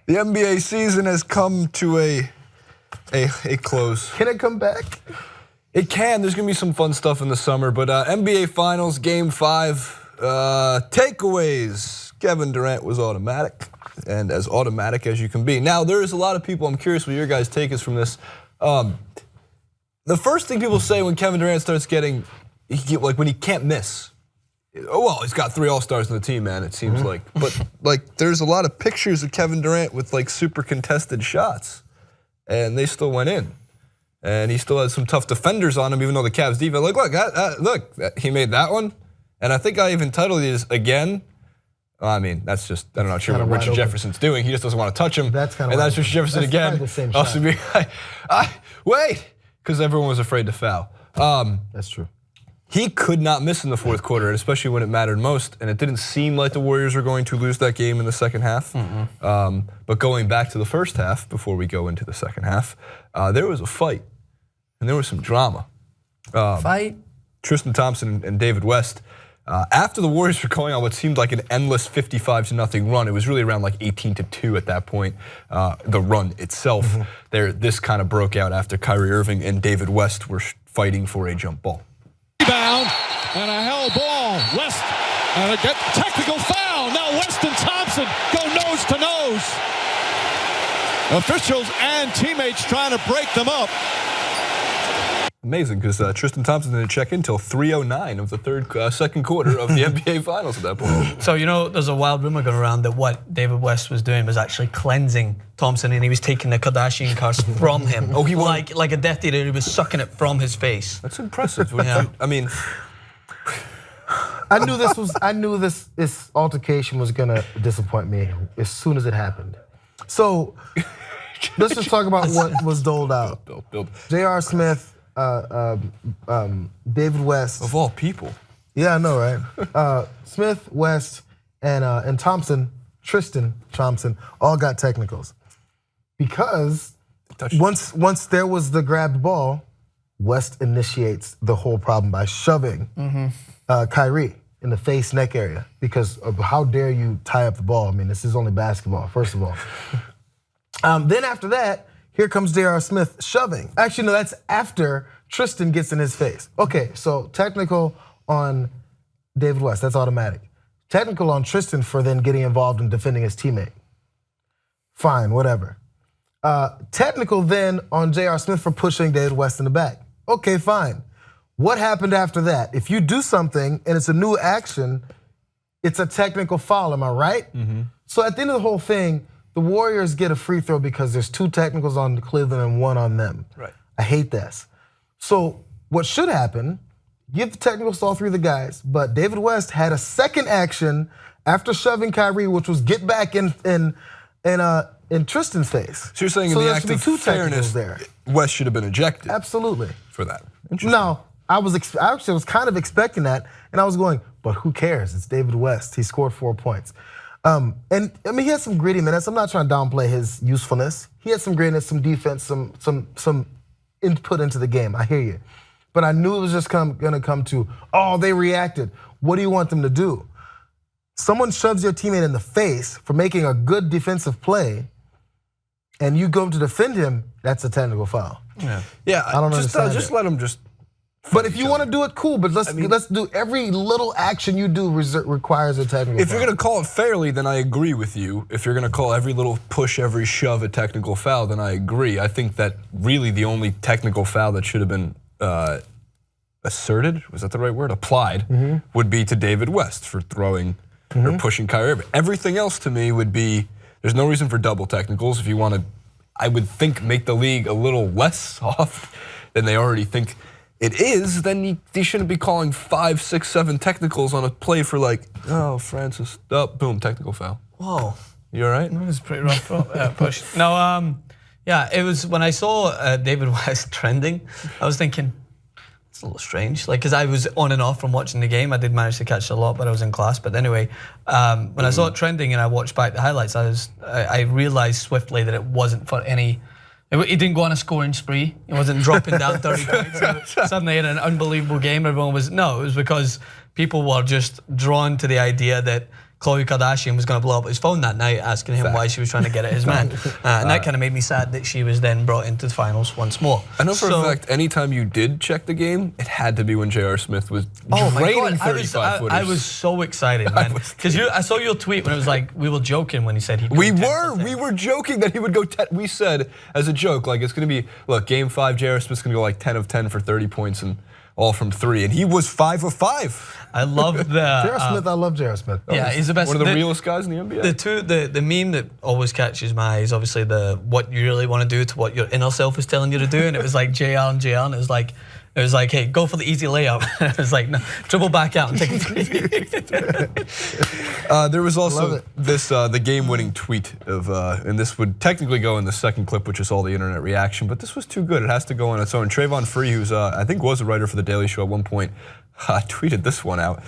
The NBA season has come to a close. Can it come back? It can. There's going to be some fun stuff in the summer, but NBA Finals Game 5 takeaways. Kevin Durant was automatic, and as automatic as you can be. Now, there is a lot of people, I'm curious what your guys' take is from this. The first thing people say when Kevin Durant starts getting, like when he can't miss. Oh, well, he's got 3 All-Stars on the team, man, it seems like. But like, there's a lot of pictures of Kevin Durant with like super contested shots, and they still went in. And he still has some tough defenders on him, even though the Cavs defense, look, he made that one. And I think I even titled it as again. I mean, that's just, I'm not sure what Richard Jefferson's doing. He just doesn't want to touch him. That's kind of and that's Richard Jefferson that's again. The same shot. Wait, because everyone was afraid to foul. That's true. He could not miss in the fourth quarter, especially when it mattered most, and it didn't seem like the Warriors were going to lose that game in the second half. But going back to the first half, before we go into the second half, there was a fight, and there was some drama. Fight? Tristan Thompson and David West, after the Warriors were going on what seemed like an endless 55-0 run, it was really around like 18-2 at that point, the run itself. This kind of broke out after Kyrie Irving and David West were fighting for a jump ball. Rebound and a hell ball. West and a technical foul. Now West and Thompson go nose to nose. Officials and teammates trying to break them up. Amazing, because Tristan Thompson didn't check in until 3:09 of the second quarter of the NBA Finals at that point. So, you know, there's a wild rumor going around that what David West was doing was actually cleansing Thompson, and he was taking the Kardashian curse from him. Oh, he like a Death Eater, he was sucking it from his face. That's impressive. Yeah. I mean, I knew this altercation was gonna disappoint me as soon as it happened. So let's just talk about what was doled out. J.R. Smith, David West. Of all people. Yeah, I know, right? Smith, West, and Thompson, Tristan Thompson, all got technicals. Because once there was the grabbed ball, West initiates the whole problem by shoving Kyrie in the face neck area, because of how dare you tie up the ball. I mean, this is only basketball, first of all. Then after that, here comes J.R. Smith shoving. Actually, no, that's after Tristan gets in his face. Okay, so technical on David West, that's automatic. Technical on Tristan for then getting involved in defending his teammate. Fine, whatever. Technical then on J.R. Smith for pushing David West in the back. Okay, fine. What happened after that? If you do something and it's a new action, it's a technical foul, am I right? So at the end of the whole thing, the Warriors get a free throw because there's 2 technicals on Cleveland and 1 on them. Right. I hate this. So what should happen, give the technicals to all 3 of the guys, but David West had a second action after shoving Kyrie, which was get back in Tristan's face. So you're saying in the act of fairness, there. West should have been ejected. Absolutely. For that. No, I actually was kind of expecting that, and I was going, but who cares? It's David West. He scored 4 points. And I mean, he had some gritty minutes. I'm not trying to downplay his usefulness. He had some grittiness, some defense, some input into the game. I hear you. But I knew it was just gonna come to, oh, they reacted. What do you want them to do? Someone shoves your teammate in the face for making a good defensive play, and you go to defend him, that's a technical foul. Yeah, I don't understand. Just let him just. But if you want to do it, cool. But let's do every little action you do requires a technical. If you're gonna call it fairly, then I agree with you. If you're gonna call every little push, every shove a technical foul, then I agree. I think that really the only technical foul that should have been asserted, was that the right word? Applied, would be to David West for throwing or pushing Kyrie Irving. Everything else to me would be, there's no reason for double technicals. If you want to, I would think, make the league a little less soft than they already think it is, then you shouldn't be calling 5, 6, 7 technicals on a play for like, oh, Francis, boom, technical foul. Whoa. You all right? It was pretty rough push. No, yeah, it was when I saw David West trending, I was thinking, it's a little strange. Like, because I was on and off from watching the game. I did manage to catch a lot, but I was in class. But anyway, when I saw it trending and I watched back the highlights, I realized swiftly that it wasn't for any. He didn't go on a scoring spree. He wasn't dropping down 30 points. Suddenly in an unbelievable game, everyone was, no, it was because people were just drawn to the idea that Khloe Kardashian was going to blow up his phone that night, asking him why she was trying to get at his man. And that kind of made me sad that she was then brought into the finals once more. I know for a fact, anytime you did check the game, it had to be when J.R. Smith was Oh my draining God, 35-footers. I was so excited, man. Because I saw your tweet when it was like, we were joking when he said he'd go We 10 were. for 10. We were joking that he would go 10. We said as a joke, like it's going to be, look, game 5, J.R. Smith's going to go like 10 of 10 for 30 points and all from 3. And he was 5 of 5. I love the J.R. Smith, I love J.R. Smith. Yeah, he's the best. One of the realest guys in the NBA. The meme that always catches my eye is obviously the what you really want to do to what your inner self is telling you to do, and it was like JR and JR, and it was like, hey, go for the easy layup. It was like, no, dribble back out and take a three. There was also this the game-winning tweet of, and this would technically go in the second clip, which is all the internet reaction, but this was too good. It has to go on its own. Trayvon Free, who's I think was a writer for The Daily Show at one point, tweeted this one out.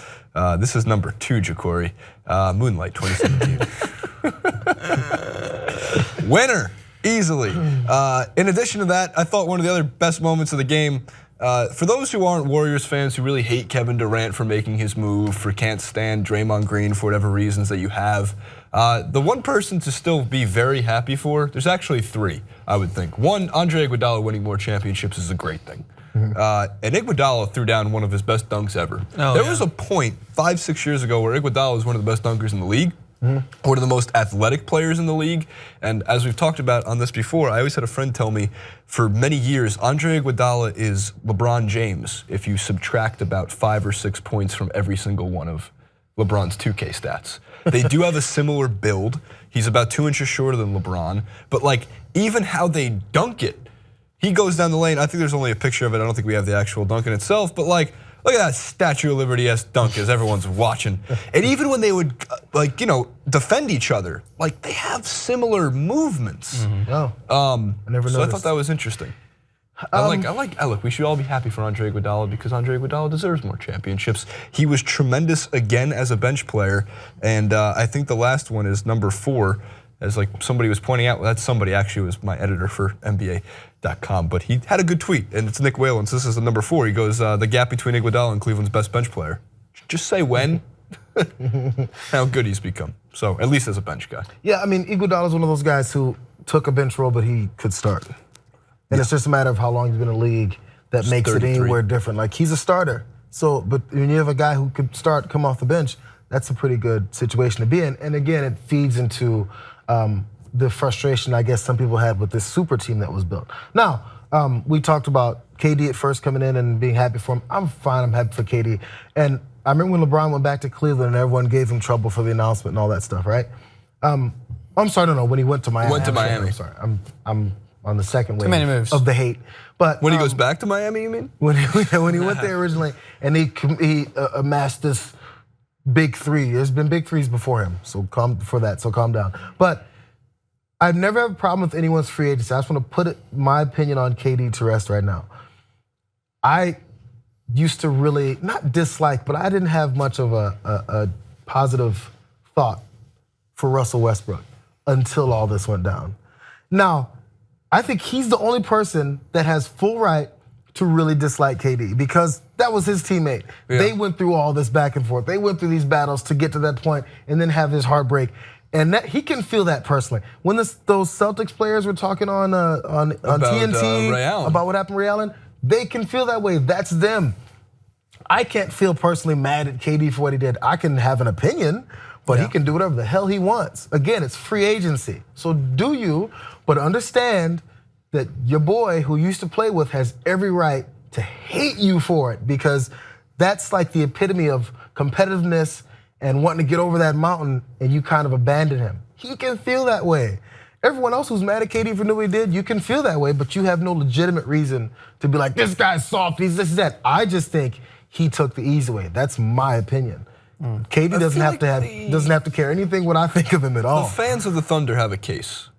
This is number 2, Jacory. Moonlight 2017. Winner, easily. In addition to that, I thought one of the other best moments of the game, for those who aren't Warriors fans, who really hate Kevin Durant for making his move, for can't stand Draymond Green for whatever reasons that you have, the one person to still be very happy for, there's actually 3, I would think. One, Andre Iguodala winning more championships is a great thing. And Iguodala threw down one of his best dunks ever. There was a point 5-6 years ago where Iguodala was one of the best dunkers in the league, one of the most athletic players in the league. And as we've talked about on this before, I always had a friend tell me for many years, Andre Iguodala is LeBron James if you subtract about 5 or 6 points from every single one of LeBron's 2K stats. They do have a similar build. He's about 2 inches shorter than LeBron, but like even how they dunk it, he goes down the lane. I think there's only a picture of it. I don't think we have the actual dunk in itself, but like, look at that Statue of Liberty-esque dunk as everyone's watching. And even when they would, like, you know, defend each other, like they have similar movements. Oh, I never noticed. So I thought that was interesting. Look, we should all be happy for Andre Iguodala because Andre Iguodala deserves more championships. He was tremendous again as a bench player, and I think the last one is number 4. As like somebody was pointing out, well, that somebody actually was my editor for NBA.com, but he had a good tweet, and it's Nick Whalen. So this is the number 4. He goes, the gap between Iguodala and Cleveland's best bench player. Just say when, how good he's become. So at least as a bench guy. Yeah, I mean, Iguodala's one of those guys who took a bench role, but he could start. And it's just a matter of how long he's been in the league that makes 33. it anywhere different. Like he's a starter. So, but when you have a guy who could start, come off the bench, that's a pretty good situation to be in. And again, it feeds into the frustration I guess some people had with this super team that was built. Now, we talked about KD at first coming in and being happy for him. I'm fine, I'm happy for KD. And I remember when LeBron went back to Cleveland and everyone gave him trouble for the announcement and all that stuff, right? I'm sorry, no, when he went to Miami. I'm sorry, I'm on the second wave of the hate. But when he goes back to Miami, you mean? When he went there originally and he amassed this big 3. There's been big 3s before him, so calm down. But I've never had a problem with anyone's free agency. I just want to put my opinion on KD to rest right now. I used to really, not dislike, but I didn't have much of a positive thought for Russell Westbrook until all this went down. Now, I think he's the only person that has full right to really dislike KD because that was his teammate. Yeah. They went through all this back and forth. They went through these battles to get to that point and then have his heartbreak. And that, he can feel that personally. When those Celtics players were talking on TNT about what happened to Ray Allen, they can feel that way. That's them. I can't feel personally mad at KD for what he did. I can have an opinion, but he can do whatever the hell he wants. Again, it's free agency. So do you, but understand that your boy who you used to play with has every right to hate you for it because that's like the epitome of competitiveness and wanting to get over that mountain and you kind of abandon him. He can feel that way. Everyone else who's mad at KD for what he did, you can feel that way, but you have no legitimate reason to be like, this guy's soft, he's this, that. I just think he took the easy way. That's my opinion. KD doesn't have to care anything what I think of him at all. The fans of the Thunder have a case.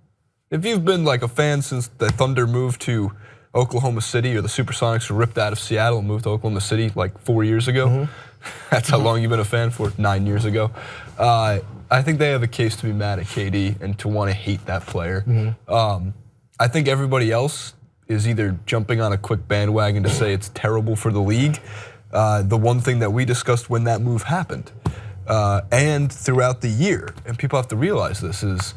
If you've been like a fan since the Thunder moved to Oklahoma City or the Supersonics were ripped out of Seattle and moved to Oklahoma City like 4 years ago, that's how long you've been a fan for, 9 years ago. I think they have a case to be mad at KD and to want to hate that player. I think everybody else is either jumping on a quick bandwagon to say it's terrible for the league. The one thing that we discussed when that move happened, and throughout the year, and people have to realize this, is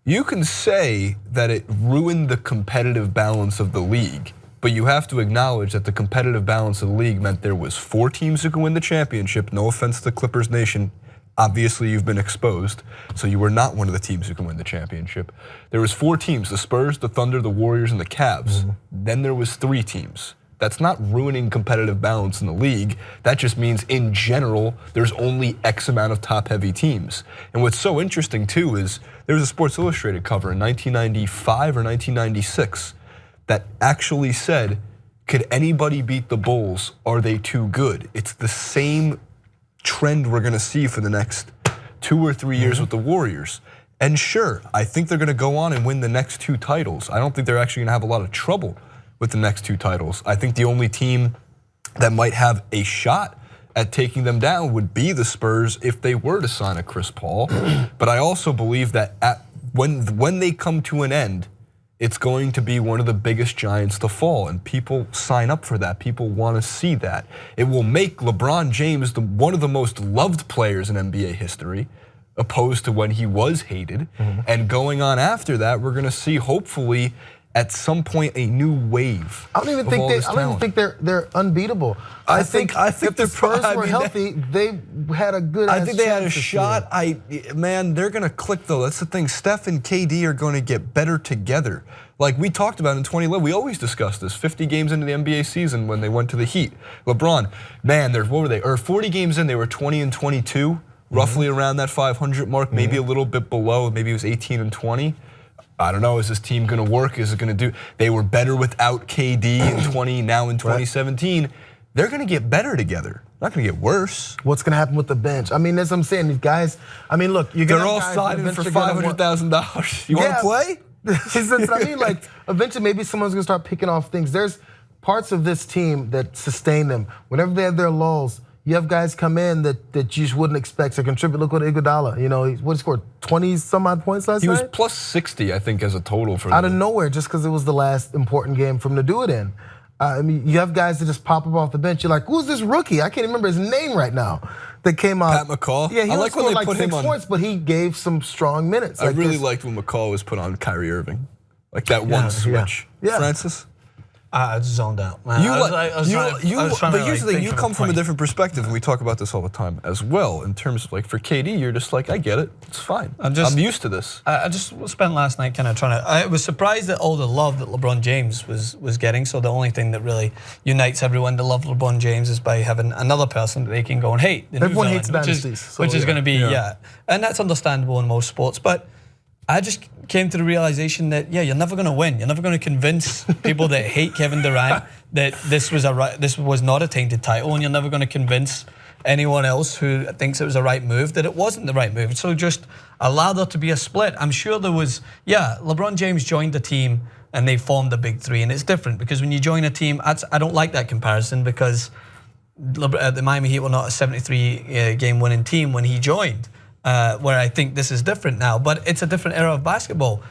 you can say that it ruined the competitive balance of the league, but you have to acknowledge that the competitive balance of the league meant there was 4 teams who could win the championship. No offense to Clippers Nation. Obviously, you've been exposed, so you were not one of the teams who can win the championship. There was 4 teams, the Spurs, the Thunder, the Warriors, and the Cavs. Then there was 3 teams. That's not ruining competitive balance in the league. That just means in general, there's only X amount of top-heavy teams. And what's so interesting too is there was a Sports Illustrated cover in 1995 or 1996 that actually said, could anybody beat the Bulls? Are they too good? It's the same trend we're gonna see for the next 2 or 3 years with the Warriors. And sure, I think they're gonna go on and win the next 2 titles. I don't think they're actually gonna have a lot of trouble with the next 2 titles. I think the only team that might have a shot at taking them down would be the Spurs if they were to sign a Chris Paul. But I also believe that when they come to an end, it's going to be one of the biggest giants to fall, and people sign up for that. People want to see that. It will make LeBron James one of the most loved players in NBA history, opposed to when he was hated. And going on after that, we're going to see hopefully at some point a new wave. I don't even think they're unbeatable. I think if the Spurs were healthy, they had a good. I think they had a shot. Man, they're gonna click though. That's the thing. Steph and KD are going to get better together. Like we talked about in 2011, we always discussed this. 50 games into the NBA season when they went to the Heat. LeBron, man, what were they? Or 40 games in, they were 20 and 22, roughly around that 500 mark, maybe a little bit below. Maybe it was 18 and 20. I don't know, is this team gonna work? Is it gonna do? They were better without KD in 20, now in 2017. They're gonna get better together, not gonna get worse. What's gonna happen with the bench? I mean, as I'm saying, these guys, I mean, look, they're all signing for $500,000. You wanna play? That's what I mean, like, eventually maybe someone's gonna start picking off things. There's parts of this team that sustain them. Whenever they have their lulls, you have guys come in that you just wouldn't expect to contribute. Look what Iguodala, he scored 20 some odd points last night? He was plus 60, I think, as a total for out of nowhere, just because it was the last important game for him to do it in. I mean, you have guys that just pop up off the bench. You're like, who's this rookie? I can't even remember his name right now. That came out. Pat McCall? Yeah, he I like when they like put him 6 on. points, but he gave some strong minutes. I really liked when McCall was put on Kyrie Irving. Like that one switch. Yeah. Francis? I just zoned out, man. But here's the thing, you come from a different perspective, and we talk about this all the time as well. In terms of like for KD, you're just like, I get it, it's fine. I'm used to this. I just spent last night kind of trying to. I was surprised at all the love that LeBron James was getting. So the only thing that really unites everyone to love LeBron James is by having another person that they can go and hate. Everyone hates dynasties, which is going to be and that's understandable in most sports, but. I just came to the realization that you're never going to win. You're never going to convince people that hate Kevin Durant that this was not a tainted title, and you're never going to convince anyone else who thinks it was the right move that it wasn't the right move. So just allow there to be a split. I'm sure there was. LeBron James joined the team and they formed the big 3, and it's different because when you join a team, I don't like that comparison because the Miami Heat were not a 73 game winning team when he joined. Where I think this is different now, but it's a different era of basketball.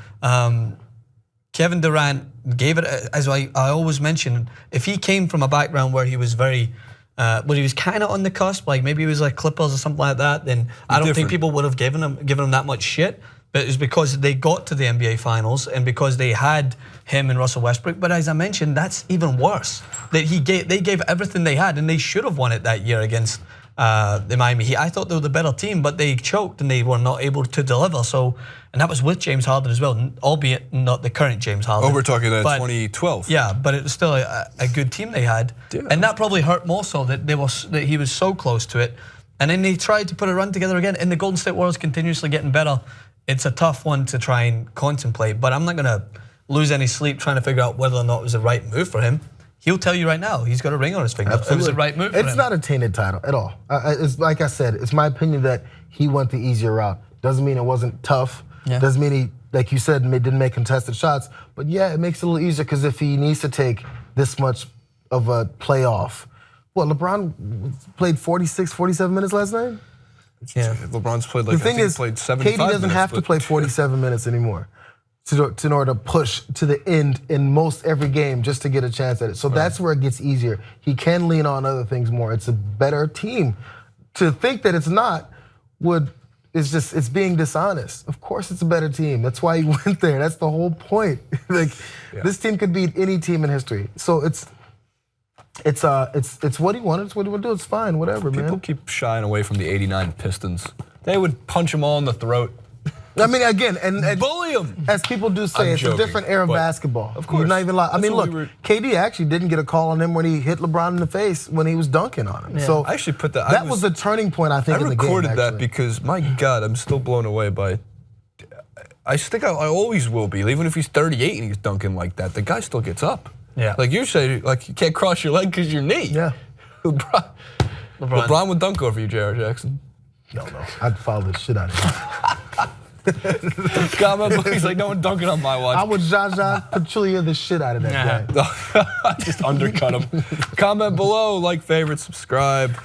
Kevin Durant gave it, as I always mention, if he came from a background where he was where he was kind of on the cusp, like maybe he was like Clippers or something like that, then I don't think people would have given him that much shit. But it was because they got to the NBA Finals and because they had him and Russell Westbrook. But as I mentioned, that's even worse. That they gave everything they had, and they should have won it that year against the Miami Heat. I thought they were the better team, but they choked and they were not able to deliver. So, and that was with James Harden as well, albeit not the current James Harden. Oh, we're talking about 2012. Yeah, but it was still a good team they had, and that probably hurt more so that he was so close to it. And then they tried to put a run together again, and the Golden State Warriors continuously getting better. It's a tough one to try and contemplate, but I'm not gonna lose any sleep trying to figure out whether or not it was the right move for him. He'll tell you right now, he's got a ring on his finger. Absolutely. It was the right move for him. It's not a tainted title at all. It's like I said, it's my opinion that he went the easier route. Doesn't mean it wasn't tough. Doesn't mean he, like you said, didn't make contested shots. But yeah, it makes it a little easier because if he needs to take this much of a playoff. LeBron played 46, 47 minutes last night? Yeah. LeBron's played like, the thing is, played 75 KD doesn't have to play 47 minutes anymore in order to push to the end in most every game just to get a chance at it. So that's where it gets easier. He can lean on other things more. It's a better team. To think that it's not it's being dishonest. Of course it's a better team. That's why he went there. That's the whole point. This team could beat any team in history. So it's what he wanted. It's what he would do. It's fine. Whatever, man. People keep shying away from the '89 Pistons. They would punch them all in the throat. I mean, again, and bully them. As people do say, it's joking, a different era of basketball. Of course. You're not even lying. I mean, look, we KD actually didn't get a call on him when he hit LeBron in the face when he was dunking on him. Yeah. So I actually put that. That was a turning point, I think, in the game. I recorded that because, my God, I'm still blown away by. I think I always will be, even if he's 38 and he's dunking like that. The guy still gets up. Yeah. Like you say, like you can't cross your leg because your knee. Yeah. LeBron would dunk over you, J.R. Jackson. No, I'd follow the shit out of him. Comment, he's like, no one dunking on my watch. I would Zaza Pachulia the shit out of that guy. Just undercut him. Comment below, like, favorite, subscribe.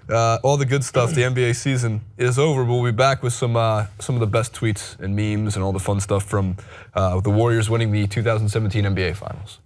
All the good stuff. The NBA season is over. We'll be back with some of the best tweets and memes and all the fun stuff from the Warriors winning the 2017 NBA Finals.